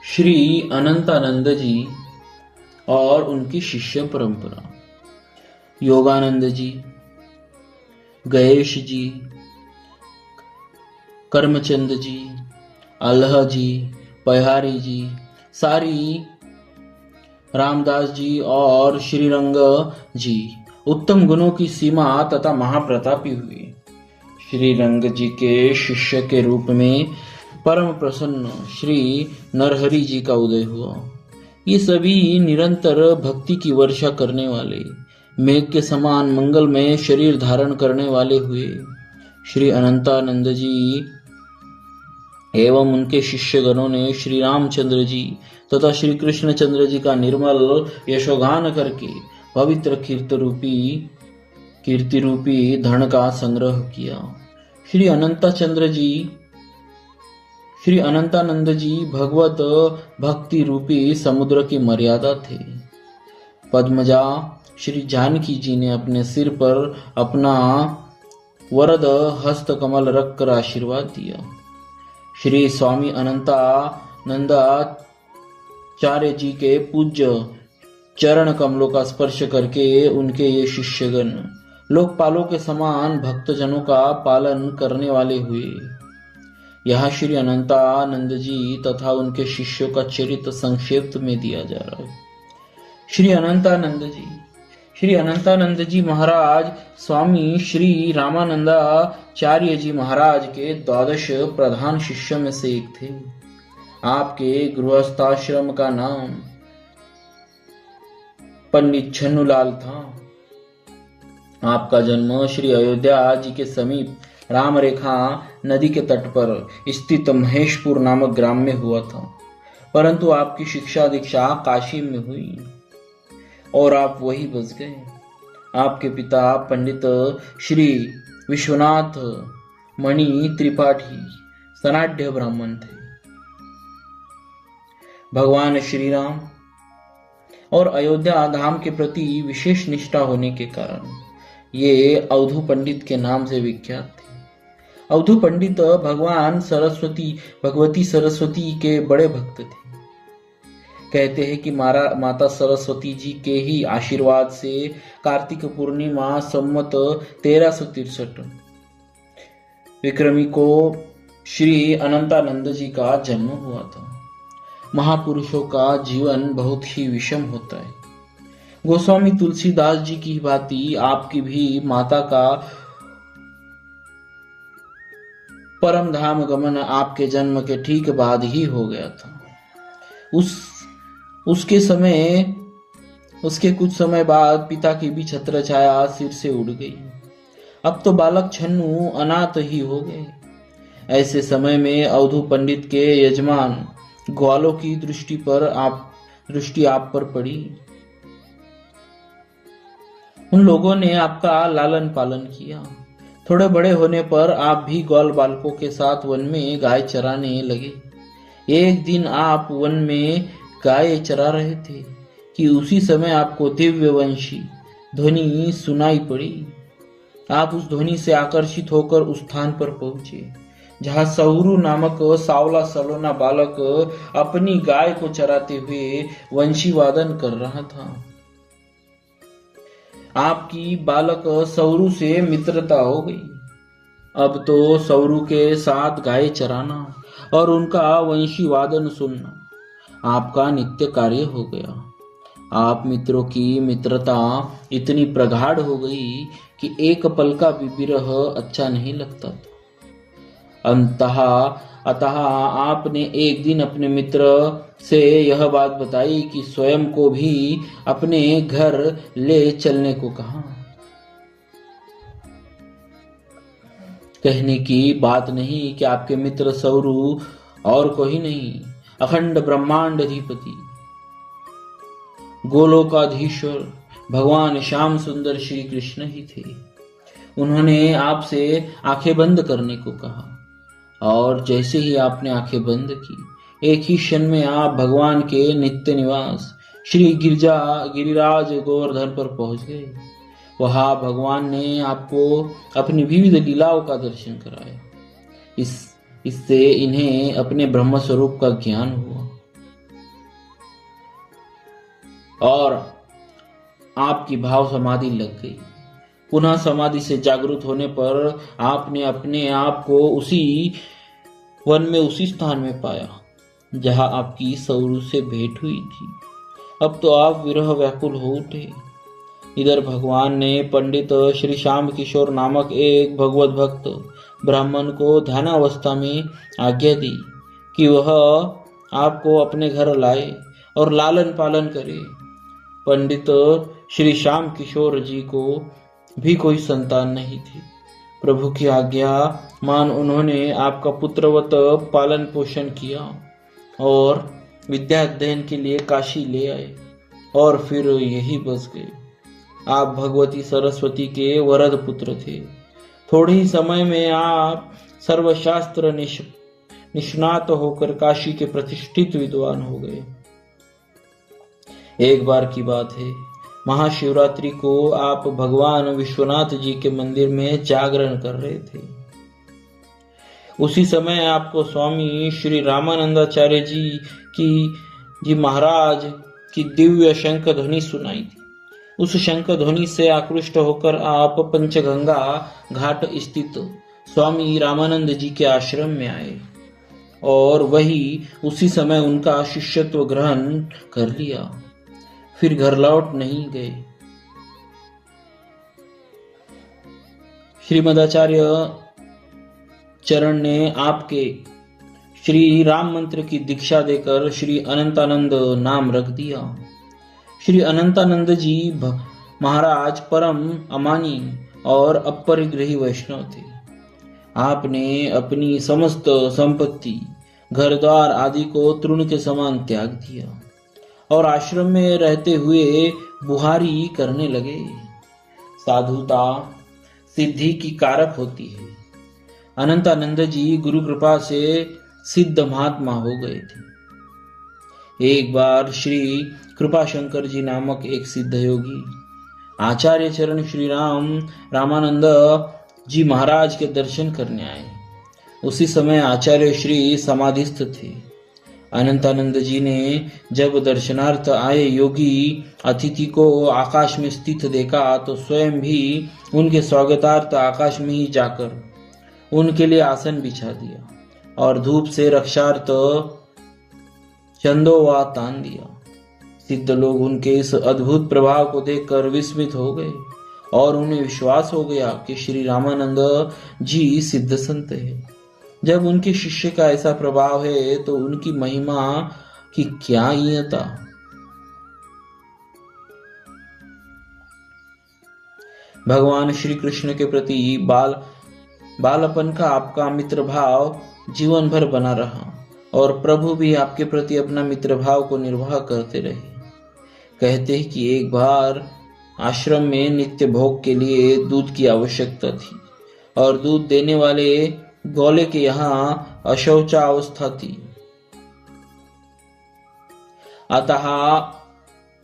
श्री अनंतानंद जी और उनकी शिष्य परंपरा। योगानंद जी, गणेश जी, करमचंद जी, अल्लाह जी, पहारी जी, सारी रामदास जी और श्रीरंग जी उत्तम गुणों की सीमा तथा महाप्रतापी हुए। श्रीरंग जी के शिष्य के रूप में परम प्रसन्न श्री नरहरि जी का उदय हुआ। ये सभी निरंतर भक्ति की वर्षा करने वाले, मेघ के समान मंगलमय शरीर धारण करने वाले हुए। श्री अनंतानंद जी एवं उनके शिष्यगणों ने श्री रामचंद्र जी तथा श्री कृष्णचंद्र जी का निर्मल यशोगान करके पवित्र कीर्ति रूपी धन का संग्रह किया। श्री अनंतानंद जी भगवत भक्ति रूपी समुद्र की मर्यादा थे। पद्मजा श्री जानकी जी ने अपने सिर पर अपना वरद हस्त कमल रखकर आशीर्वाद दिया। श्री स्वामी अनंतानंदाचार्य जी के पूज्य चरण कमलों का स्पर्श करके उनके ये शिष्यगण लोकपालों के समान भक्तजनों का पालन करने वाले हुए। यहाँ श्री अनंतानंद जी तथा उनके शिष्यों का चरित्र संक्षेप में दिया जा रहा है। श्री अनंतानंद जी महाराज स्वामी श्री रामानंदाचार्य जी महाराज के 12 प्रधान शिष्यों में से एक थे। आपके गृहस्थाश्रम का नाम पंडित छन्नूलाल था। आपका जन्म श्री अयोध्या जी के समीप रामरेखा नदी के तट पर स्थित महेशपुर नामक ग्राम में हुआ था, परंतु आपकी शिक्षा दीक्षा काशी में हुई और आप वही बस गए। आपके पिता पंडित श्री विश्वनाथ मणि त्रिपाठी सनाढ़ ब्राह्मण थे। भगवान श्री राम और अयोध्या धाम के प्रति विशेष निष्ठा होने के कारण ये अवधू पंडित के नाम से विख्यात थे। अवधू पंडित भगवती सरस्वती के बड़े भक्त थे। कहते हैं कि माता सरस्वती जी के ही आशीर्वाद से कार्तिक पूर्णिमा संवत 1363 विक्रमी को श्री अनंतानंद जी का जन्म हुआ था। महापुरुषों का जीवन बहुत ही विषम होता है। गोस्वामी तुलसीदास जी की भांति आपकी भी माता का परम धाम गमन आपके जन्म के ठीक बाद ही हो गया था। उसके कुछ समय बाद पिता की भी छत्र छाया सिर से उड़ गई। अब तो बालक छन्नू अनाथ ही हो गए। ऐसे समय में अवधू पंडित के यजमान ग्वालों की दृष्टि आप पर पड़ी। उन लोगों ने आपका लालन पालन किया। थोड़े बड़े होने पर आप भी ग्वाल बालकों के साथ वन में गाय चराने लगे। एक दिन आप वन में गाय चरा रहे थे कि उसी समय आपको दिव्यवंशी ध्वनि सुनाई पड़ी। आप उस ध्वनि से आकर्षित होकर उस स्थान पर पहुंचे जहां सौरू नामक सावला सलोना बालक अपनी गाय को चराते हुए वंशी वादन कर रहा था। आपकी बालक सौरू से मित्रता हो गई। अब तो सौरू के साथ गाय चराना और उनका वंशी वादन सुनना आपका नित्य कार्य हो गया। आप मित्रों की मित्रता इतनी प्रगाढ़ हो गई कि एक पल का भी विरह अच्छा नहीं लगता था। अतः आपने एक दिन अपने मित्र से यह बात बताई कि स्वयं को भी अपने घर ले चलने को कहा। कहने की बात नहीं कि आपके मित्र सौरू और कोई नहीं, अखंड ब्रह्मांड अधिपति गोलोकाधीश्वर भगवान श्याम सुंदर श्री कृष्ण ही थे। उन्होंने आपसे आंखें बंद करने को कहा और जैसे ही आपने आंखें बंद की, एक ही क्षण में आप भगवान के नित्य निवास श्री गिरिराज गोवर्धन पर पहुंच गए। वहां भगवान ने आपको अपनी विविध लीलाओं का दर्शन कराया। इससे इन्हें अपने ब्रह्म स्वरूप का ज्ञान हुआ। और आपकी भाव समाधि लग गई। पुनः समाधि से जागृत होने पर आपने अपने आप को उसी वन में, उसी स्थान में पाया जहां आपकी सौरू से भेंट हुई थी। अब तो आप विरह व्याकुल हो उठे। इधर भगवान ने पंडित श्री श्याम किशोर नामक एक भगवत भक्त ब्राह्मण को ध्यानावस्था में आज्ञा दी कि वह आपको अपने घर लाए और लालन पालन करे। पंडित श्री श्याम किशोर जी को भी कोई संतान नहीं थी। प्रभु की आज्ञा मान उन्होंने आपका पुत्रवत पालन पोषण किया और विद्या अध्ययन के लिए काशी ले आए और फिर यही बस गए। आप भगवती सरस्वती के वरद पुत्र थे। थोड़े ही समय में आप सर्वशास्त्र निष्णात होकर काशी के प्रतिष्ठित विद्वान हो गए। एक बार की बात है, महाशिवरात्रि को आप भगवान विश्वनाथ जी के मंदिर में जागरण कर रहे थे। उसी समय आपको स्वामी श्री रामानंदाचार्य जी महाराज की दिव्य शंख ध्वनि सुनाई थी। उस शंख ध्वनि से आकृष्ट होकर आप पंचगंगा घाट स्थित स्वामी रामानंद जी के आश्रम में आए और वही उसी समय उनका शिष्यत्व ग्रहण कर लिया। फिर घर लौट नहीं गए। श्रीमदाचार्य चरण ने आपके श्री राम मंत्र की दीक्षा देकर श्री अनंतानंद नाम रख दिया। श्री अनंतानंद जी महाराज परम अमानी और अपरिग्रही वैष्णव थे। आपने अपनी समस्त संपत्ति, घर द्वार आदि को तृण के समान त्याग दिया और आश्रम में रहते हुए बुहारी करने लगे। साधुता सिद्धि की कारक होती है। अनंतानंद जी गुरु कृपा से सिद्ध महात्मा हो गए थे। एक बार श्री कृपाशंकर जी नामक एक सिद्ध योगी आचार्य चरण श्री रामानंद जी महाराज के दर्शन करने आए। उसी समय आचार्य श्री समाधिस्थ थे। अनंतानंद जी ने जब दर्शनार्थ आए योगी अतिथि को आकाश में स्थित देखा तो स्वयं भी उनके स्वागतार्थ आकाश में ही जाकर उनके लिए आसन बिछा दिया और धूप से रक्षार्थ चंदोवा तान दिया। सिद्ध लोग उनके इस अद्भुत प्रभाव को देखकर विस्मित हो गए और उन्हें विश्वास हो गया कि श्री रामानंद जी सिद्ध संत है। जब उनके शिष्य का ऐसा प्रभाव है तो उनकी महिमा की क्या हीनता। भगवान श्री कृष्ण के प्रति बालपन का आपका मित्र भाव जीवन भर बना रहा और प्रभु भी आपके प्रति अपना मित्र भाव को निर्वाह करते रहे। कहते हैं कि एक बार आश्रम में नित्य भोग के लिए दूध की आवश्यकता थी और दूध देने वाले गौले के यहाँ अशौचा अवस्था थी, अतः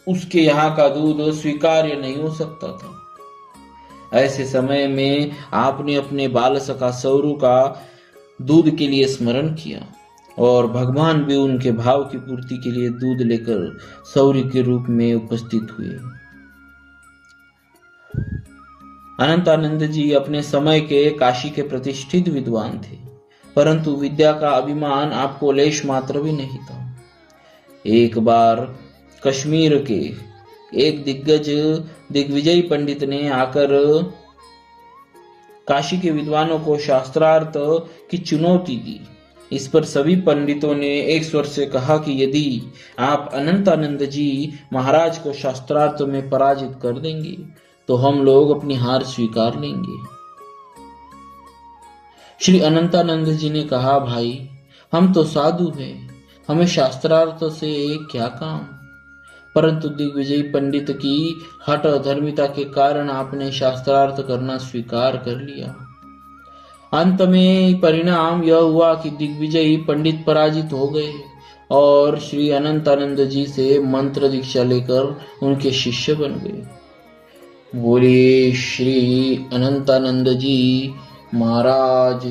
उसके यहाँ का दूध स्वीकार्य नहीं हो सकता था। ऐसे समय में आपने अपने बाल सखा सौरू का दूध के लिए स्मरण किया और भगवान भी उनके भाव की पूर्ति के लिए दूध लेकर सौरी के रूप में उपस्थित हुए। अनंतानंद जी अपने समय के काशी के प्रतिष्ठित विद्वान थे, परंतु विद्या का अभिमान आपको लेश मात्र भी नहीं था। एक बार कश्मीर के एक दिग्विजयी पंडित ने आकर काशी के विद्वानों को शास्त्रार्थ की चुनौती दी। इस पर सभी पंडितों ने एक स्वर से कहा कि यदि आप अनंतानंद जी महाराज को शास्त्रार्थ में पराजित कर देंगे तो हम लोग अपनी हार स्वीकार लेंगे। श्री अनंतानंद जी ने कहा, भाई हम तो साधु हैं, हमें शास्त्रार्थ से क्या काम। परंतु दिग्विजयी पंडित की हठ धर्मिता के कारण आपने शास्त्रार्थ करना स्वीकार कर लिया। अंत में परिणाम यह हुआ कि दिग्विजयी पंडित पराजित हो गए और श्री अनंतानंद जी से मंत्र दीक्षा लेकर उनके शिष्य बन गए। बोलिए श्री अनंतानंद जी महाराज।